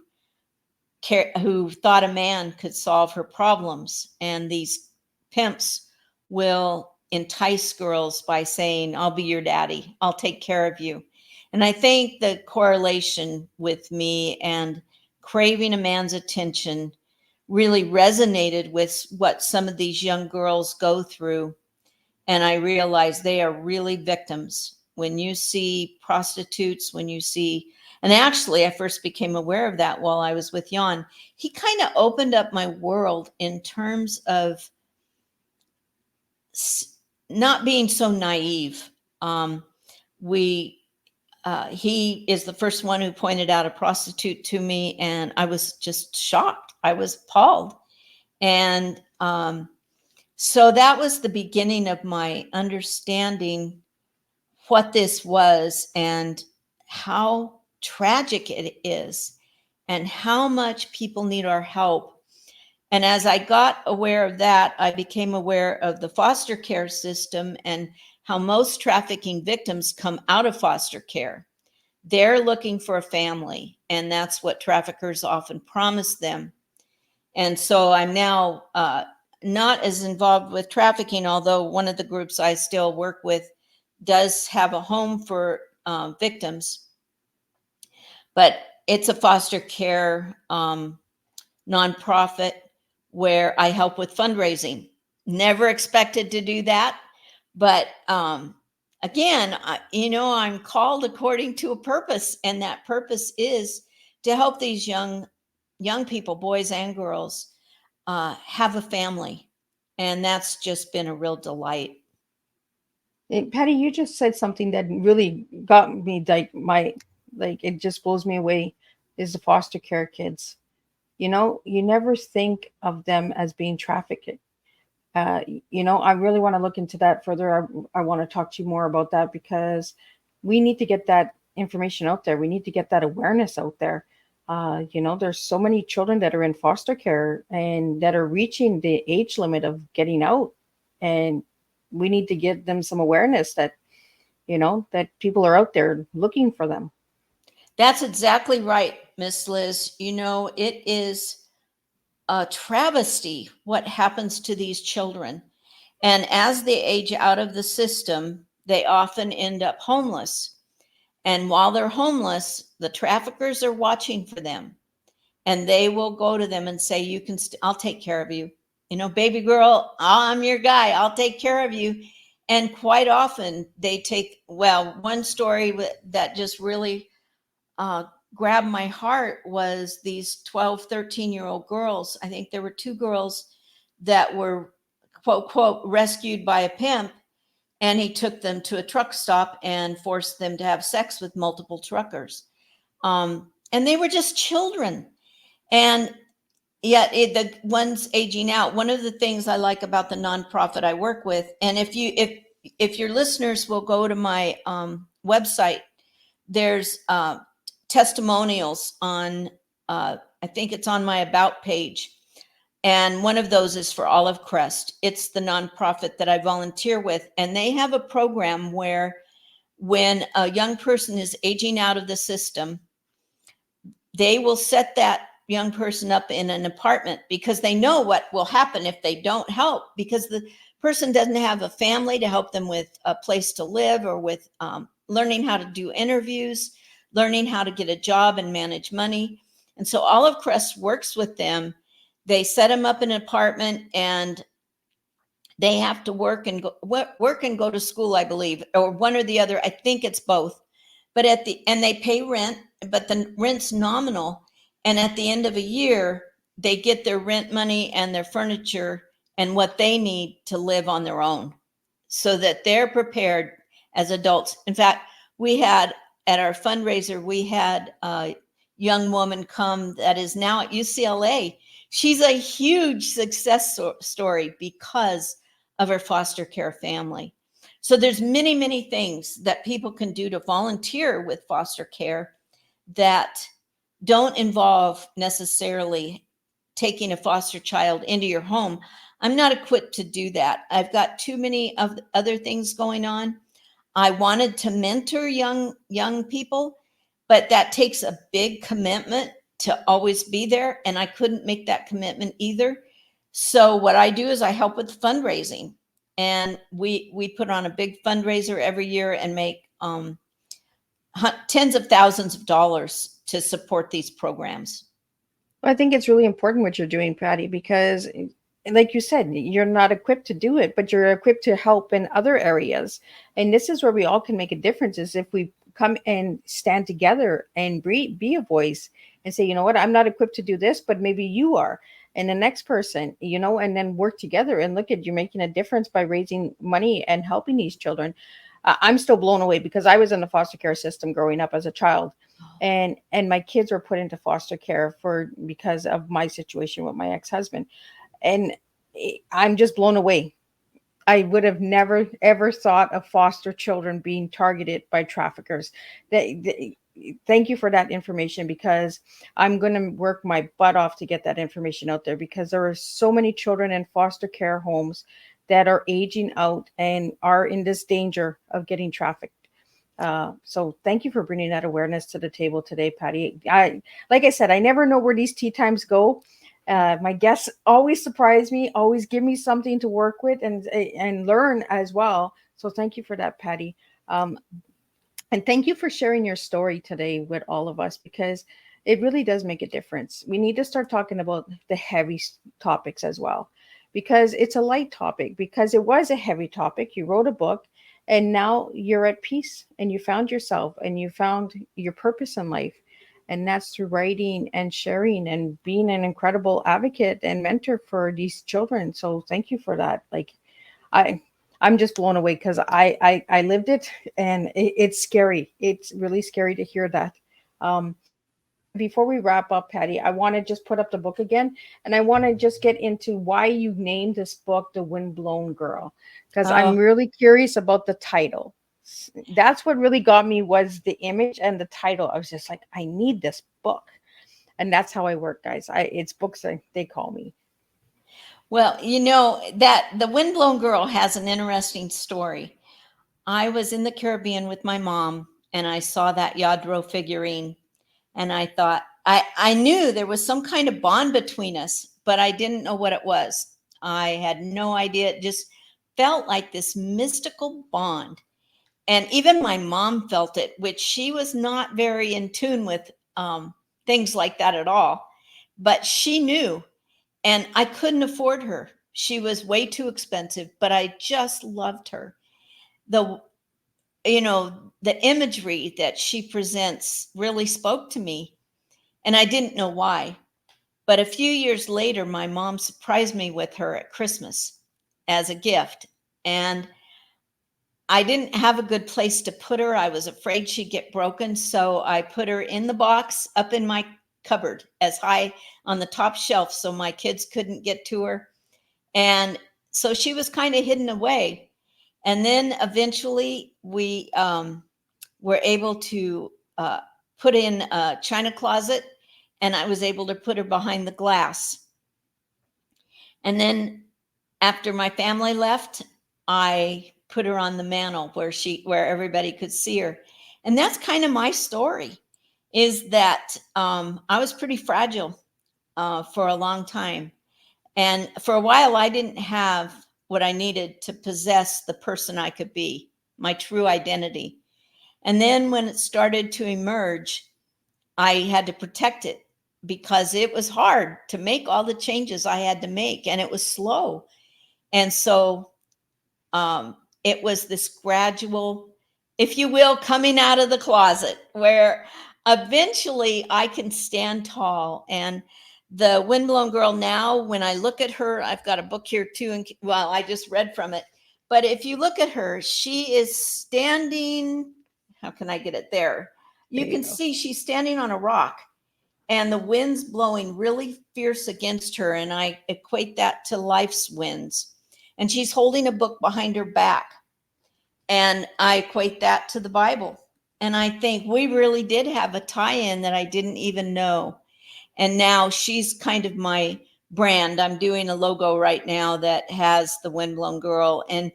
thought a man could solve her problems. And these pimps will entice girls by saying, I'll be your daddy, I'll take care of you. And I think the correlation with me and craving a man's attention really resonated with what some of these young girls go through. And I realized they are really victims. When you see prostitutes, when you see, and actually I first became aware of that while I was with Jan. He kind of opened up my world in terms of not being so naive. He is the first one who pointed out a prostitute to me, and I was just shocked. I was appalled. And so that was the beginning of my understanding what this was and how tragic it is and how much people need our help. And as I got aware of that, I became aware of the foster care system and how most trafficking victims come out of foster care. They're looking for a family, and that's what traffickers often promise them. And so I'm now not as involved with trafficking, although one of the groups I still work with does have a home for victims. But it's a foster care nonprofit where I help with fundraising. Never expected to do that. But again, I'm called according to a purpose, and that purpose is to help these young people, boys and girls, have a family. And that's just been a real delight. Patti, you just said something that really got me it just blows me away, is the foster care kids. You never think of them as being trafficked. I really want to look into that further. I want to talk to you more about that because we need to get that information out there. We need to get that awareness out there. There's so many children that are in foster care and that are reaching the age limit of getting out. And we need to give them some awareness that people are out there looking for them. That's exactly right, Miss Liz. You know, it is a travesty what happens to these children. And as they age out of the system, they often end up homeless. And while they're homeless, the traffickers are watching for them, and they will go to them and say, "You can, I'll take care of you. You know, baby girl, I'm your guy. I'll take care of you." And quite often they take, well, one story that just really uh, grabbed my heart was these 12, 13-year-old girls. I think there were two girls that were, quote, quote, rescued by a pimp, and he took them to a truck stop and forced them to have sex with multiple truckers. And they were just children. And yet the ones aging out, one of the things I like about the nonprofit I work with, and if your listeners will go to my website, there's testimonials on, I think it's on my About page. And one of those is for Olive Crest. It's the nonprofit that I volunteer with. And they have a program where when a young person is aging out of the system, they will set that young person up in an apartment, because they know what will happen if they don't help, because the person doesn't have a family to help them with a place to live, or with learning how to do interviews, learning how to get a job and manage money. And so Olive Crest works with them. They set them up in an apartment, and they have to work and go to school, I believe, or one or the other. I think it's both. But and they pay rent, but the rent's nominal. And at the end of a year, they get their rent money and their furniture and what they need to live on their own, so that they're prepared as adults. In fact, we had at our fundraiser, we had a young woman come that is now at UCLA. She's a huge success story because of her foster care family. So there's many, many things that people can do to volunteer with foster care that don't involve necessarily taking a foster child into your home. I'm not equipped to do that. I've got too many of the other things going on. I wanted to mentor young people, but that takes a big commitment to always be there, and I couldn't make that commitment either. So what I do is I help with fundraising, and we put on a big fundraiser every year and make tens of thousands of dollars to support these programs. I think it's really important what you're doing, Patty, because like you said, you're not equipped to do it, but you're equipped to help in other areas. And this is where we all can make a difference, is if we come and stand together and be a voice and say, you know what, I'm not equipped to do this, but maybe you are. And the next person, you know, and then work together and look at, you're making a difference by raising money and helping these children. I'm still blown away because I was in the foster care system growing up as a child, and my kids were put into foster care because of my situation with my ex-husband. And I'm just blown away. I would have never ever thought of foster children being targeted by traffickers. Thank you for that information, because I'm going to work my butt off to get that information out there, because there are so many children in foster care homes that are aging out and are in this danger of getting trafficked. So thank you for bringing that awareness to the table today, Patty. Like I said, I never know where these tea times go. My guests always surprise me, always give me something to work with and learn as well. So thank you for that, Patty. And thank you for sharing your story today with all of us, because it really does make a difference. We need to start talking about the heavy topics as well, because it's a light topic, because it was a heavy topic. You wrote a book, and now you're at peace, and you found yourself, and you found your purpose in life. And that's through writing and sharing and being an incredible advocate and mentor for these children. So thank you for that. Like, I'm just blown away, because I lived it, and it's scary. It's really scary to hear that. Before we wrap up, Patty, I want to just put up the book again, and I want to just get into why you named this book The Windblown Girl, because I'm really curious about the title. That's what really got me, was the image and the title. I was just like, I need this book. And that's how I work, guys. It's books, they call me. Well, you know, that The Windblown Girl has an interesting story. I was in the Caribbean with my mom, and I saw that Yadro figurine, and I thought, I knew there was some kind of bond between us, but I didn't know what it was. I had no idea. It just felt like this mystical bond. And even my mom felt it, which she was not very in tune with things like that at all. But she knew, and I couldn't afford her. She was way too expensive, but I just loved her. The the imagery that she presents really spoke to me, and I didn't know why. But a few years later, my mom surprised me with her at Christmas as a gift. And I didn't have a good place to put her. I was afraid she'd get broken. So I put her in the box up in my cupboard as high on the top shelf so my kids couldn't get to her. And so she was kind of hidden away. And then eventually we were able to put in a china closet, and I was able to put her behind the glass. And then after my family left, I put her on the mantle where everybody could see her. And that's kind of my story, is that I was pretty fragile for a long time. And for a while, I didn't have what I needed to possess the person I could be, my true identity. And then when it started to emerge, I had to protect it because it was hard to make all the changes I had to make, and it was slow. And so it was this gradual, if you will, coming out of the closet where eventually I can stand tall. And the Windblown Girl now, when I look at her, I've got a book here too, and well, I just read from it. But if you look at her, she is standing, how can I get it there? You can see she's standing on a rock, and the wind's blowing really fierce against her. And I equate that to life's winds. And she's holding a book behind her back. And I equate that to the Bible. And I think we really did have a tie-in that I didn't even know. And now she's kind of my brand. I'm doing a logo right now that has the Windblown Girl. And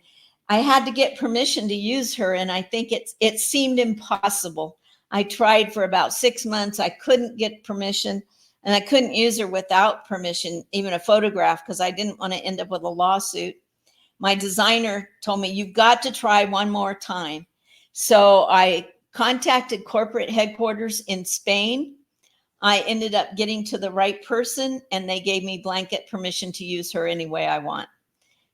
I had to get permission to use her. And I think it seemed impossible. I tried for about 6 months. I couldn't get permission, and I couldn't use her without permission, even a photograph, because I didn't want to end up with a lawsuit. My designer told me, you've got to try one more time. So I contacted corporate headquarters in Spain. I ended up getting to the right person, and they gave me blanket permission to use her any way I want.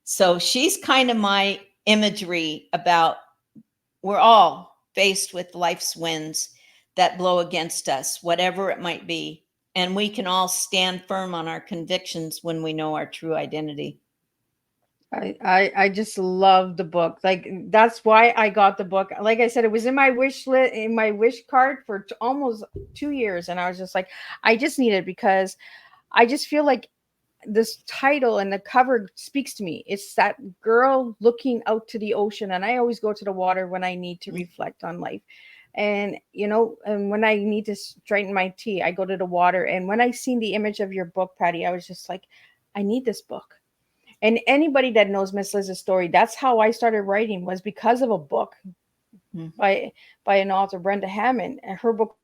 So she's kind of my imagery about we're all faced with life's winds that blow against us, whatever it might be. And we can all stand firm on our convictions when we know our true identity. I just love the book. Like, that's why I got the book. Like I said, it was in my wish list, in my wish card for almost 2 years. And I was just like, I just need it because I just feel like this title and the cover speaks to me. It's that girl looking out to the ocean. And I always go to the water when I need to reflect on life. And, and when I need to straighten my tea, I go to the water. And when I seen the image of your book, Patti, I was just like, I need this book. And anybody that knows Miss Liz's story, that's how I started writing, was because of a book by an author, Brenda Hammond. And her book,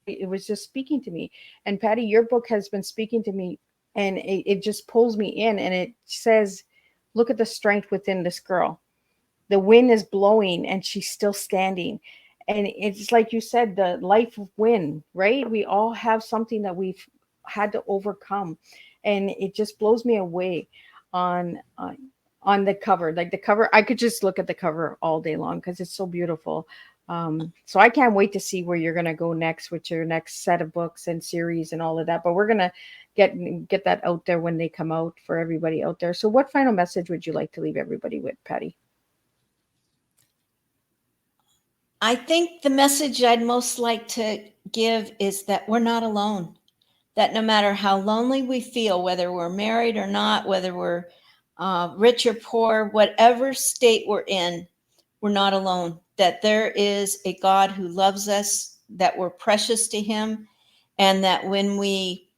it was just speaking to me. And Patti, your book has been speaking to me, and it just pulls me in, and it says, look at the strength within this girl. The wind is blowing and she's still standing. And it's like you said, the life of wind, right? We all have something that we've had to overcome. And it just blows me away on the cover. Like the cover, I could just look at the cover all day long because it's so beautiful. So I can't wait to see where you're going to go next with your next set of books and series and all of that. But we're going to get that out there when they come out for everybody out there. So what final message would you like to leave everybody with, Patti? I think the message I'd most like to give is that we're not alone. That no matter how lonely we feel, whether we're married or not, whether we're rich or poor, whatever state we're in, we're not alone. That there is a God who loves us, that we're precious to him, and that when we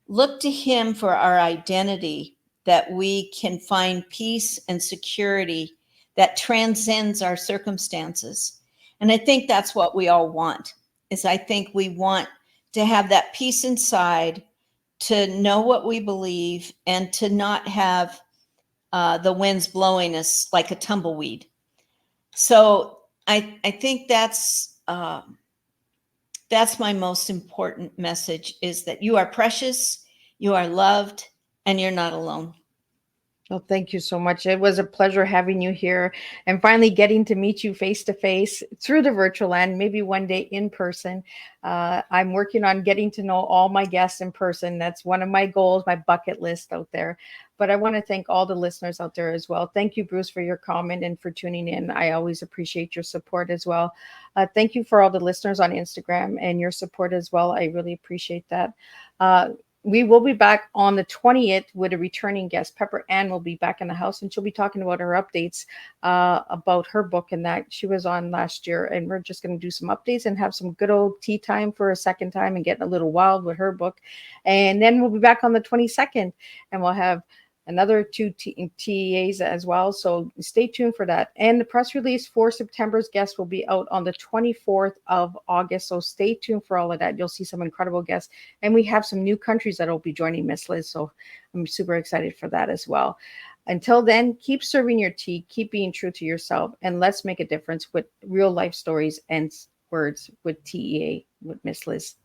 look to him for our identity, that we can find peace and security that transcends our circumstances. And I think that's what we all want, is I think we want to have that peace inside, to know what we believe, and to not have the winds blowing us like a tumbleweed. So I think that's my most important message, is that you are precious, you are loved, and you're not alone. Well, thank you so much. It was a pleasure having you here and finally getting to meet you face to face through the virtual land, maybe one day in person. I'm working on getting to know all my guests in person. That's one of my goals, my bucket list out there. But I want to thank all the listeners out there as well. Thank you, Bruce, for your comment and for tuning in. I always appreciate your support as well. Thank you for all the listeners on Instagram and your support as well. I really appreciate that. We will be back on the 20th with a returning guest. Pepper Ann will be back in the house, and she'll be talking about her updates about her book and that she was on last year. And we're just going to do some updates and have some good old tea time for a second time and get a little wild with her book. And then we'll be back on the 22nd, and we'll have another two TEAs as well. So stay tuned for that. And the press release for September's guest will be out on the 24th of August. So stay tuned for all of that. You'll see some incredible guests. And we have some new countries that will be joining Miss Liz. So I'm super excited for that as well. Until then, keep serving your tea, keep being true to yourself, and let's make a difference with real life stories and words with TEA with Miss Liz.